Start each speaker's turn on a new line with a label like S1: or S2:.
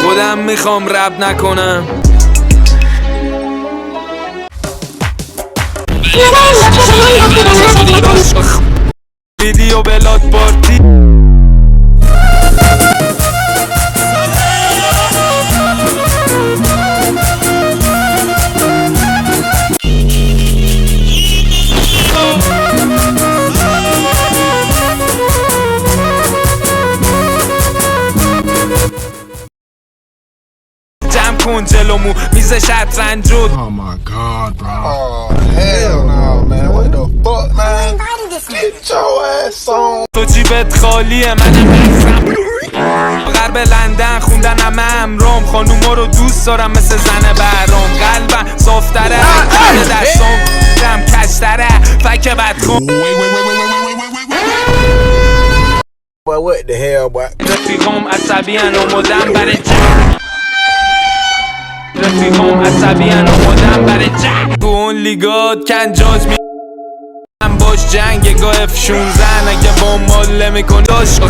S1: خودم میخوام رپ نکنم. ویدیو بلاد پارتی جمع کن جلومو میز شطرنجو.
S2: Oh my god, bro.
S3: Oh, hell no, man. What the fuck, man? Get your ass on.
S1: تو جیبت خالیه منم میخرم غرب لندن خوندن همه امرام. خانوما رو دوست دارم مثل زن برام. قلبم صافتره دستام دم کشتره فک بدخون.
S3: Boy, what the hell, boy?
S1: رفیقام عصبی آمادم برای جنگ. رفیقام عصبی آمادم برای جنگ. تو اون لیگات کن جاج می باش جنگ گاه F16 اگه با مال میکن داشت.